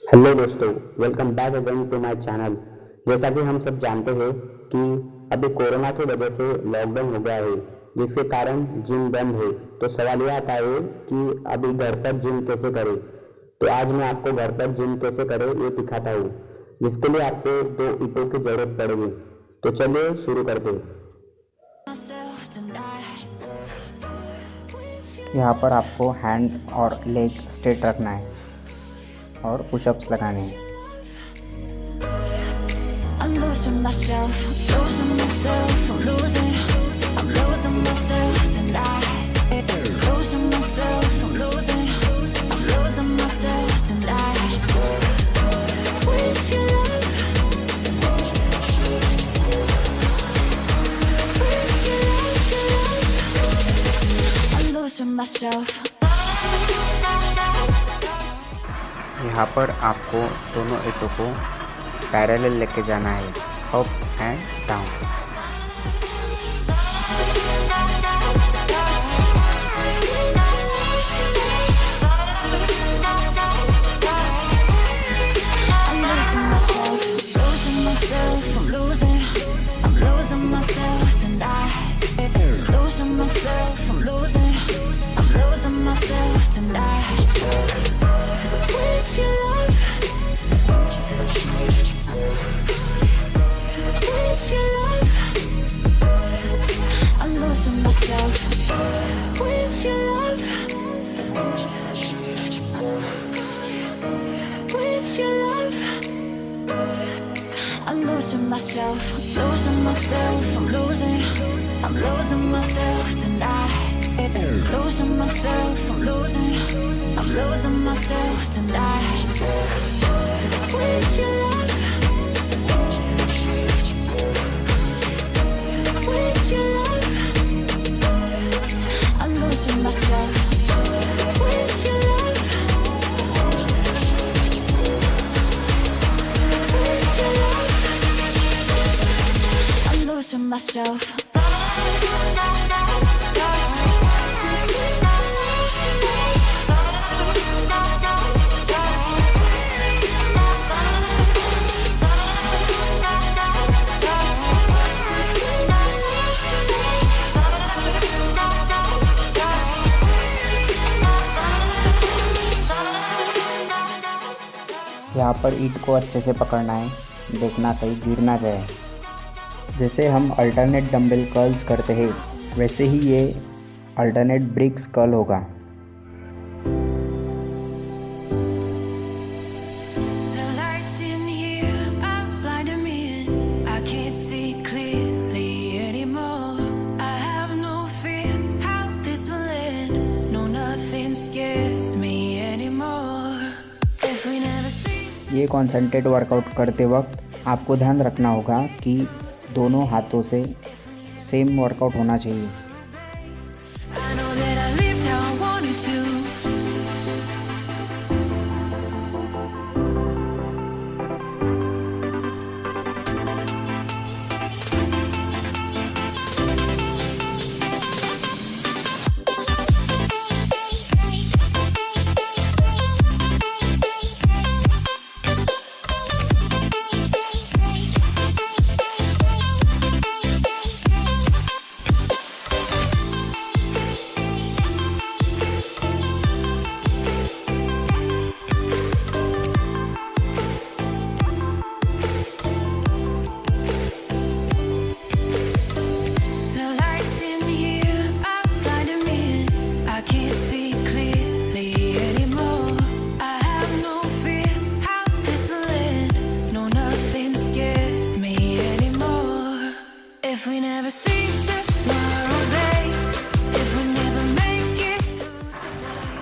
Hello दोस्तों, welcome back again to my channel. जैसा कि हम सब जानते हैं कि अभी कोरोना की वजह से लॉकडाउन हो गया है, जिसके कारण जिम बंद है। तो सवाल यह आता है कि अभी घर पर जिम कैसे करें। तो आज मैं आपको घर पर जिम कैसे करें ये दिखाता हूँ, जिसके लिए आपको 2 ईंटों की जरूरत पड़ेगी। तो चलिए शुरू करते हैं। यहाँ पर आपको हैंड और लेग स्ट्रेट रखना है और पुशअप्स लगाने हैं। यहाँ पर आपको दोनों ईंटों को पैरेलल लेके जाना है, अप एंड डाउन। यहाँ पर ईंट को अच्छे से पकड़ना है, देखना कहीं गिर ना जाए। जैसे हम अल्टरनेट डंबल कर्ल्स करते हैं, वैसे ही ये अल्टरनेट ब्रिक्स कर्ल होगा। ये कॉन्सेंट्रेट वर्कआउट करते वक्त आपको ध्यान रखना होगा कि दोनों हाथों से सेम वर्कआउट होना चाहिए।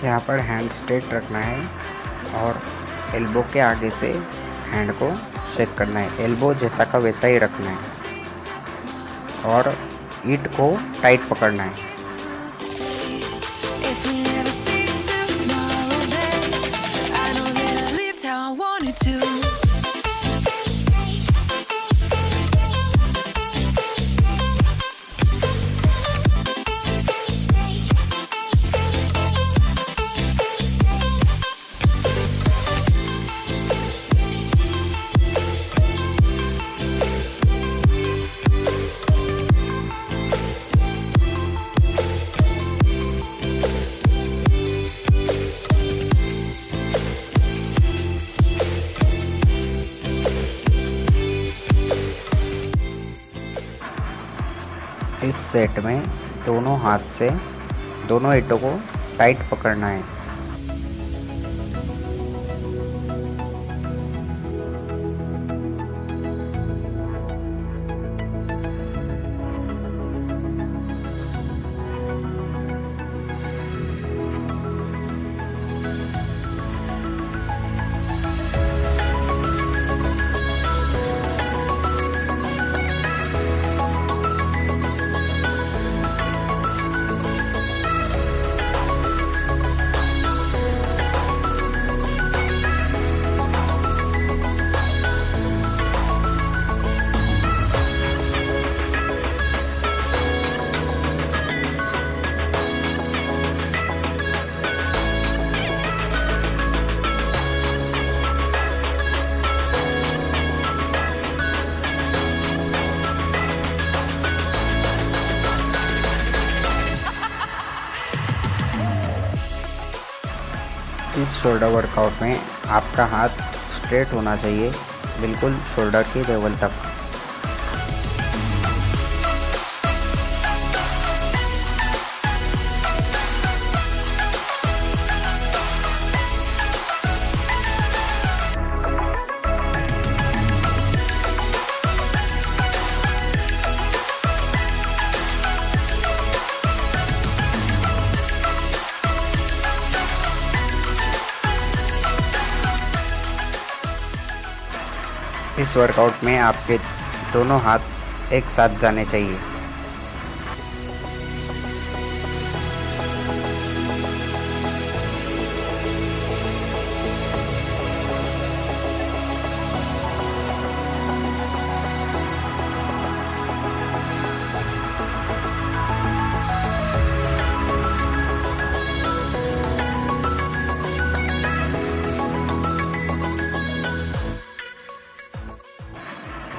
यहाँ पर हैंड स्ट्रेट रखना है और एल्बो के आगे से हैंड को शेक करना है। एल्बो जैसा का वैसा ही रखना है और ईंट को टाइट पकड़ना है। इस सेट में दोनों हाथ से दोनों ईंटों को टाइट पकड़ना है। इस शोल्डर वर्कआउट में आपका हाथ स्ट्रेट होना चाहिए, बिल्कुल शोल्डर के लेवल तक। इस वर्कआउट में आपके दोनों हाथ एक साथ जाने चाहिए।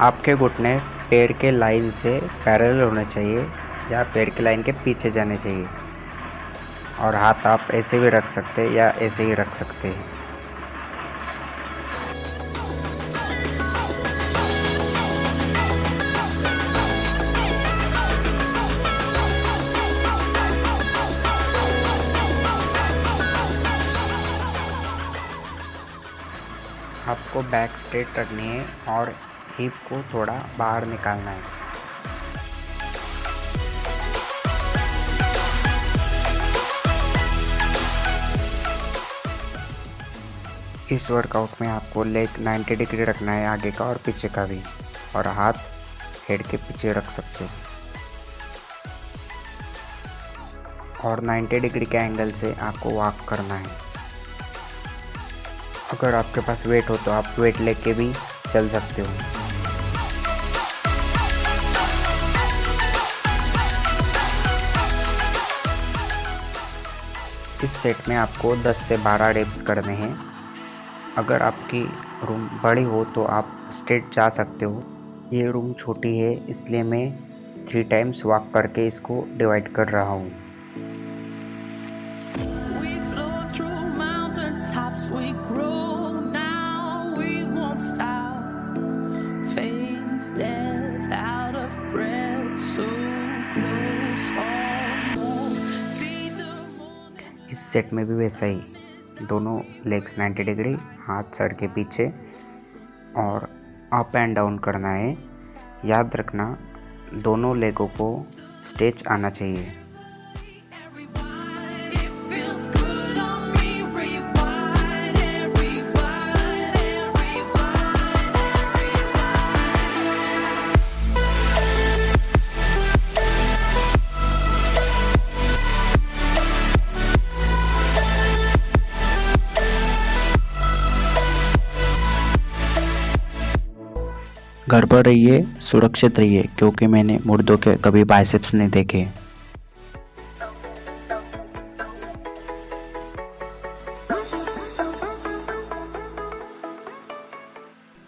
आपके घुटने पैर के लाइन से पैरेलल होने चाहिए या पैर के लाइन के पीछे जाने चाहिए। और हाथ आप ऐसे भी रख सकते हैं या ऐसे ही रख सकते हैं। आपको बैक स्ट्रेट रखनी है और हिप को थोड़ा बाहर निकालना है। इस वर्कआउट में आपको लेग 90 डिग्री रखना है, आगे का और पीछे का भी, और हाथ हेड के पीछे रख सकते हो। और 90 डिग्री के एंगल से आपको वॉक करना है। अगर आपके पास वेट हो तो आप वेट लेके भी चल सकते हो। इस सेट में आपको 10 से 12 रेप्स करने हैं। अगर आपकी रूम बड़ी हो तो आप स्ट्रेट जा सकते हो। ये रूम छोटी है इसलिए मैं 3 टाइम्स वॉक करके इसको डिवाइड कर रहा हूँ। इस सेट में भी वैसा ही, दोनों लेग्स 90 डिग्री, हाथ सर के पीछे और अप एंड डाउन करना है। याद रखना दोनों लेगों को स्ट्रेच आना चाहिए। घर पर रहिए, सुरक्षित रहिए, क्योंकि मैंने मुर्दों के कभी बाइसेप्स नहीं देखे।